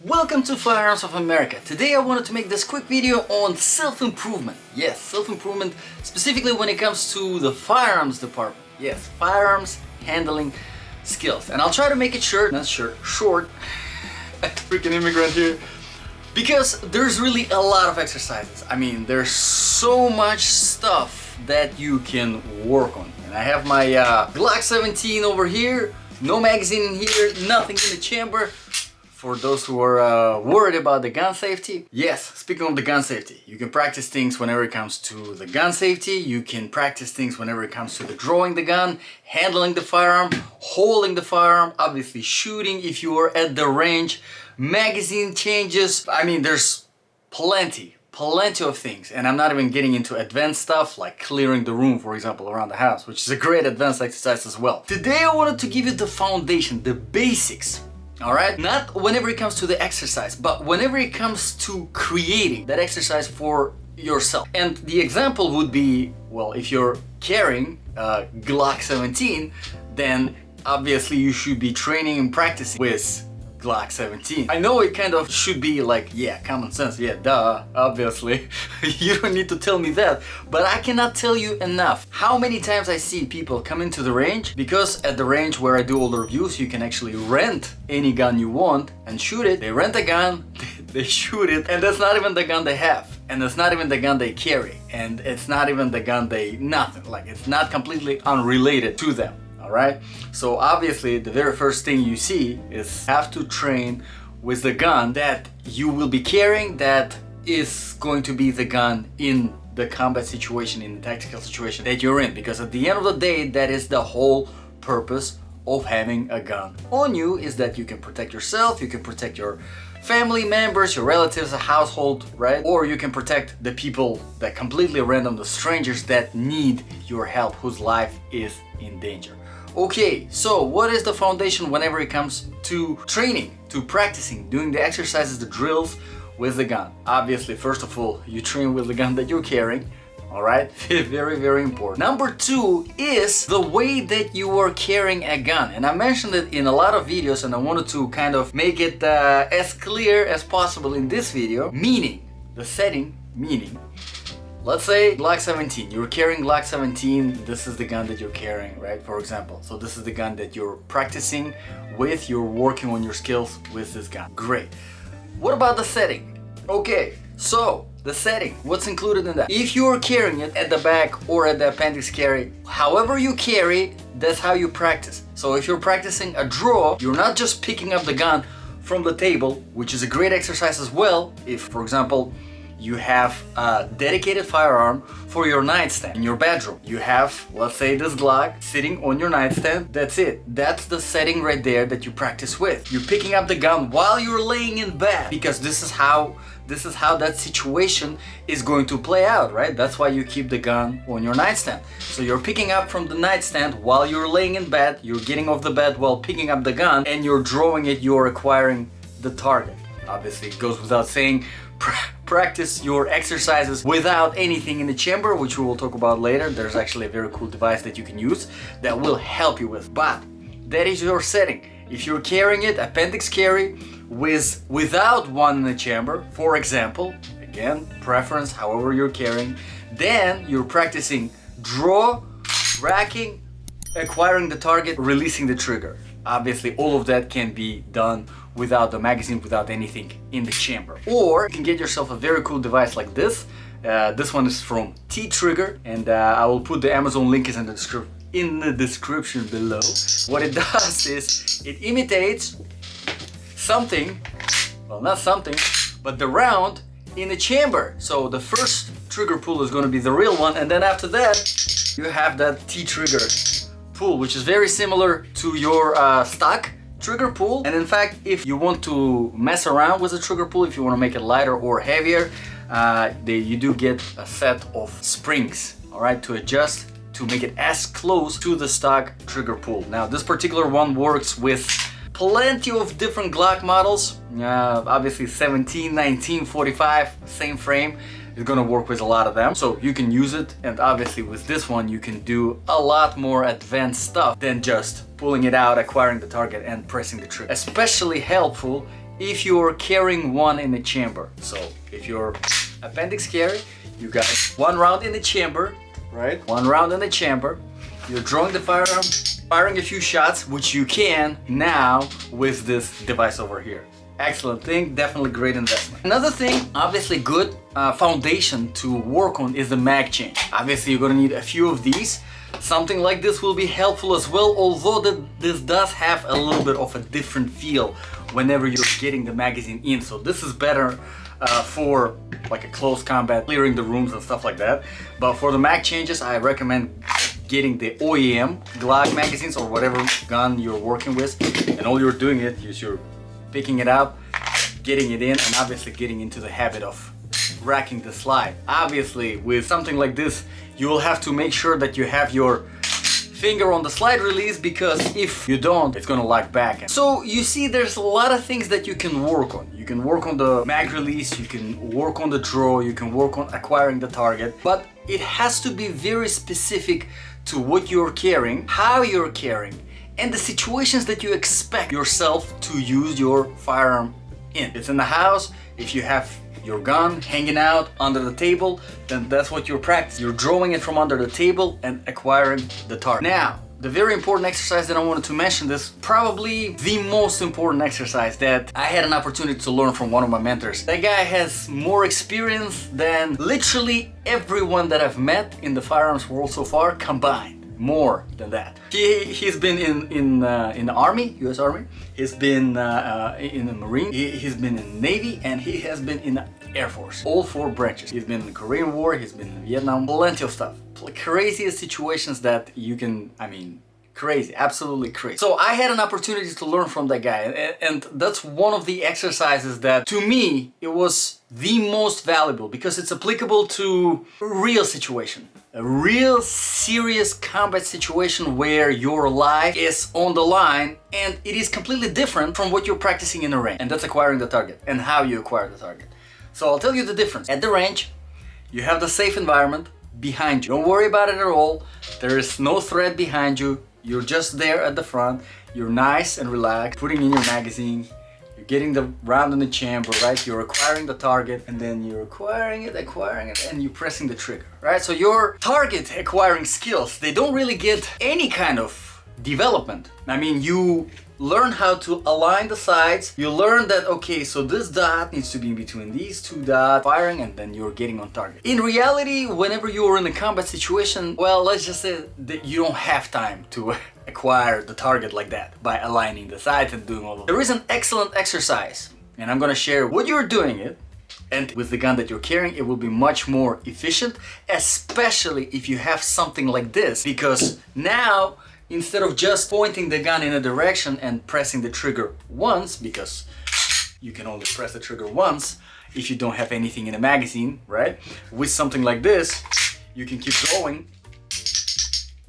Welcome to Firearms of America. Today I wanted to make this quick video on self-improvement. Yes, self-improvement specifically when it comes to the firearms department. Yes, firearms handling skills. And I'll try to make it short. Freaking immigrant here. Because there's really a lot of exercises. I mean, there's so much stuff that you can work on. And I have my Glock 17 over here. No magazine in here, nothing in the chamber. For those who are worried about the gun safety. Yes, speaking of the gun safety, you can practice things whenever it comes to the gun safety. You can practice things whenever it comes to the drawing the gun, handling the firearm, holding the firearm, obviously shooting if you are at the range, magazine changes. I mean, there's plenty of things. And I'm not even getting into advanced stuff like clearing the room, for example, around the house, which is a great advanced exercise as well. Today I wanted to give you the foundation, the basics. Alright? Not whenever it comes to the exercise, but whenever it comes to creating that exercise for yourself. And the example would be, well, if you're carrying a Glock 17, then obviously you should be training and practicing with Glock 17. I know it kind of should be like, yeah, common sense, yeah, duh, obviously. You don't need to tell me that, but I cannot tell you enough how many times I see people come into the range, because at the range where I do all the reviews, you can actually rent any gun you want and shoot it. They rent a gun, they shoot it, and that's not even the gun they have. And that's not even the gun they carry. And it's not even the gun nothing. Like, it's not completely unrelated to them. Alright, so obviously the very first thing you see is have to train with the gun that you will be carrying, that is going to be the gun in the combat situation, in the tactical situation that you're in, because at the end of the day, that is the whole purpose of having a gun on you, is that you can protect yourself, you can protect your family members, your relatives, a household, right? Or you can protect the people that completely random, the strangers that need your help, whose life is in danger. Okay, so what is the foundation whenever it comes to training, to practicing, doing the exercises, the drills with the gun? Obviously, first of all, you train with the gun that you're carrying. All right, very, very important. Number two is the way that you are carrying a gun. And I mentioned it in a lot of videos, and I wanted to kind of make it as clear as possible in this video. Meaning, the setting, meaning, let's say Glock 17, you're carrying Glock 17, this is the gun that you're carrying, right? For example, so this is the gun that you're practicing with, you're working on your skills with this gun. Great. What about the setting? Okay, so the setting, what's included in that? If you're carrying it at the back or at the appendix carry, however you carry, that's how you practice. So if you're practicing a draw, you're not just picking up the gun from the table, which is a great exercise as well. If, for example, you have a dedicated firearm for your nightstand in your bedroom. You have, let's say, this Glock sitting on your nightstand. That's it. That's the setting right there that you practice with. You're picking up the gun while you're laying in bed, because this is how that situation is going to play out, right? That's why you keep the gun on your nightstand. So you're picking up from the nightstand while you're laying in bed, you're getting off the bed while picking up the gun, and you're drawing it, you're acquiring the target. Obviously, it goes without saying, practice your exercises without anything in the chamber, which we will talk about later. There's actually a very cool device that you can use that will help you with. But that is your setting. If you're carrying it, appendix carry, without one in the chamber, for example, again, preference, however you're carrying, then you're practicing draw, racking, acquiring the target, releasing the trigger. Obviously, all of that can be done without the magazine, without anything in the chamber. Or you can get yourself a very cool device like this. This one is from T-Trigger, and I will put the Amazon link in the description below. What it does is it imitates something, well, not something, but the round in the chamber. So the first trigger pull is going to be the real one, and then after that you have that T-Trigger pull, which is very similar to your stock trigger pull. And in fact, if you want to mess around with the trigger pull, if you want to make it lighter or heavier, you do get a set of springs, all right, to adjust to make it as close to the stock trigger pull. Now, this particular one works with plenty of different Glock models. Obviously 17, 19, 45, same frame. It's gonna work with a lot of them, so you can use it. And obviously with this one you can do a lot more advanced stuff than just pulling it out, acquiring the target and pressing the trigger. Especially helpful if you're carrying one in the chamber. So if your appendix carry, you got one round in the chamber, right? One round in the chamber. You're drawing the firearm, firing a few shots, which you can now with this device over here. Excellent thing, definitely great investment. Another thing, obviously good foundation to work on is the mag change. Obviously you're gonna need a few of these. Something like this will be helpful as well, although this does have a little bit of a different feel whenever you're getting the magazine in. So this is better for like a close combat, clearing the rooms and stuff like that. But for the mag changes, I recommend getting the OEM Glock magazines or whatever gun you're working with, and all you're doing is you're picking it up, getting it in, and obviously getting into the habit of racking the slide. Obviously with something like this, you will have to make sure that you have your finger on the slide release, because if you don't, it's gonna lock back. So you see, there's a lot of things that you can work on. You can work on the mag release, you can work on the draw, you can work on acquiring the target, but it has to be very specific to what you're carrying, how you're carrying, and the situations that you expect yourself to use your firearm in. It's in the house, if you have your gun hanging out under the table, then that's what you're practicing. You're drawing it from under the table and acquiring the target. Now, the very important exercise that I wanted to mention, this probably the most important exercise that I had an opportunity to learn from one of my mentors. That guy has more experience than literally everyone that I've met in the firearms world so far combined. More than that. He's been in the Army, U.S. Army. He's been in the Marine. He's been in the Navy, and he has been in the Air Force. All four branches. He's been in the Korean War. He's been in Vietnam. Plenty of stuff. Craziest situations that you can. I mean, crazy. Absolutely crazy. So I had an opportunity to learn from that guy, and that's one of the exercises that, to me, it was the most valuable because it's applicable to a real situation. A real serious combat situation where your life is on the line, and it is completely different from what you're practicing in the range. And that's acquiring the target and how you acquire the target. So I'll tell you the difference. At the range, you have the safe environment behind you. Don't worry about it at all. There is no threat behind you. You're just there at the front. You're nice and relaxed, putting in your magazine. You're getting the round in the chamber, right? You're acquiring the target, and then you're acquiring it, and you're pressing the trigger, right? So your target acquiring skills, they don't really get any kind of development. I mean, you learn how to align the sights. You learn that, okay, so this dot needs to be in between these two dots, firing, and then you're getting on target. In reality, whenever you're in a combat situation, well, let's just say that you don't have time to acquire the target like that by aligning the sights and doing all of that. There is an excellent exercise, and I'm gonna share what you're doing it, and with the gun that you're carrying, it will be much more efficient, especially if you have something like this, because now, instead of just pointing the gun in a direction and pressing the trigger once, because you can only press the trigger once if you don't have anything in a magazine, right? With something like this, you can keep going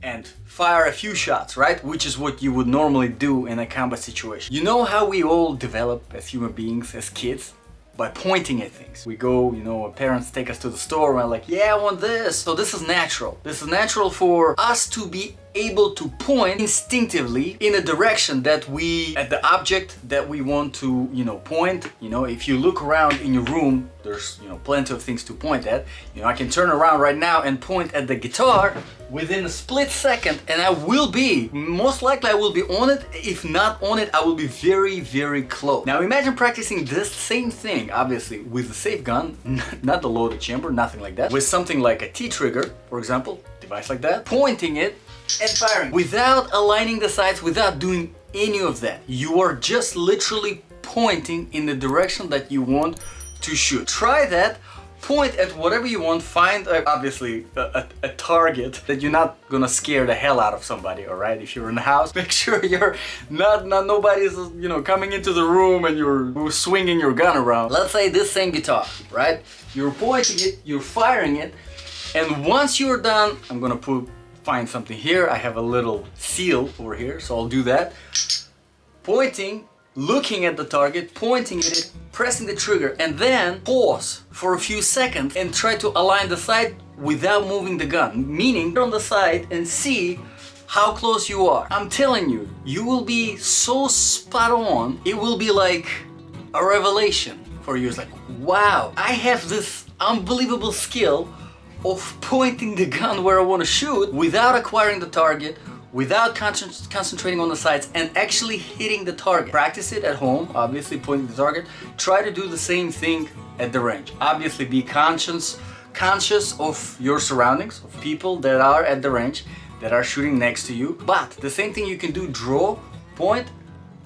and fire a few shots, right? Which is what you would normally do in a combat situation. You know how we all develop as human beings, as kids? By pointing at things. We go, you know, our parents take us to the store and we're like, yeah, I want this. So this is natural. This is natural for us to be able to point instinctively in a direction that at the object that we want to, you know, point. You know, if you look around in your room, there's, you know, plenty of things to point at. You know, I can turn around right now and point at the guitar within a split second, and I will be, most likely I will be on it. If not on it, I will be very, very close. Now imagine practicing this same thing, obviously, with a safe gun, not the loaded chamber, nothing like that, with something like a T-trigger, for example, device like that, pointing it and firing without aligning the sights, without doing any of that. You are just literally pointing in the direction that you want to shoot. Try that. Point at whatever you want, find obviously a target that you're not gonna scare the hell out of somebody, all right? If you're in the house, make sure you're not nobody's, you know, coming into the room and you're swinging your gun around. Let's say this same guitar, right? You're pointing it, you're firing it, and once you're done, I'm gonna find something here. I have a little seal over here, so I'll do that. Pointing, looking at the target, pointing at it, pressing the trigger, and then pause for a few seconds and try to align the sight without moving the gun. Meaning, on the sight and see how close you are. I'm telling you, you will be so spot on. It will be like a revelation for you. It's like, wow, I have this unbelievable skill of pointing the gun where I want to shoot without acquiring the target, without concentrating on the sights, and actually hitting the target. Practice it at home, obviously pointing the target. Try to do the same thing at the range. Obviously be conscious of your surroundings, of people that are at the range, that are shooting next to you. But the same thing you can do, draw, point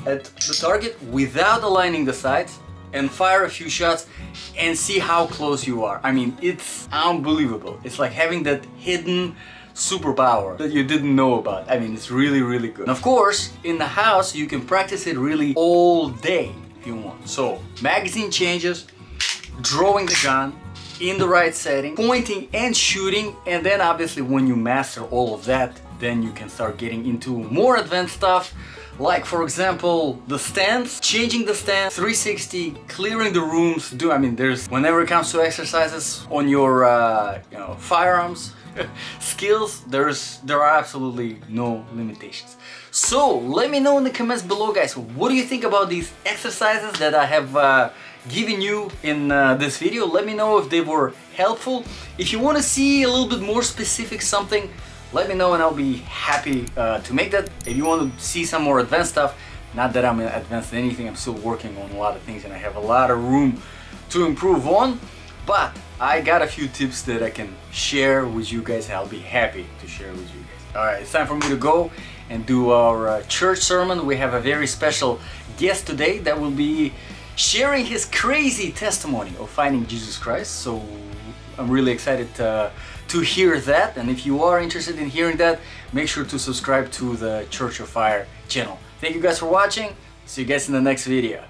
at the target without aligning the sights, and fire a few shots and see how close you are. I mean, it's unbelievable. It's like having that hidden superpower that you didn't know about. I mean, it's really, really good. And of course, in the house, you can practice it really all day if you want. So, magazine changes, drawing the gun in the right setting, pointing and shooting, and then obviously when you master all of that, then you can start getting into more advanced stuff. Like, for example, the stance, changing the stance, 360, clearing the rooms. Whenever it comes to exercises on your, firearms skills, there are absolutely no limitations. So let me know in the comments below, guys, what do you think about these exercises that I have given you in this video? Let me know if they were helpful. If you want to see a little bit more specific something, let me know and I'll be happy to make that. If you want to see some more advanced stuff, not that I'm advanced in anything, I'm still working on a lot of things and I have a lot of room to improve on, but I got a few tips that I can share with you guys and I'll be happy to share with you guys. Alright, it's time for me to go and do our church sermon. We have a very special guest today that will be sharing his crazy testimony of finding Jesus Christ, so I'm really excited to hear that, and if you are interested in hearing that, make sure to subscribe to the Church of Fire channel. Thank you guys for watching. See you guys in the next video.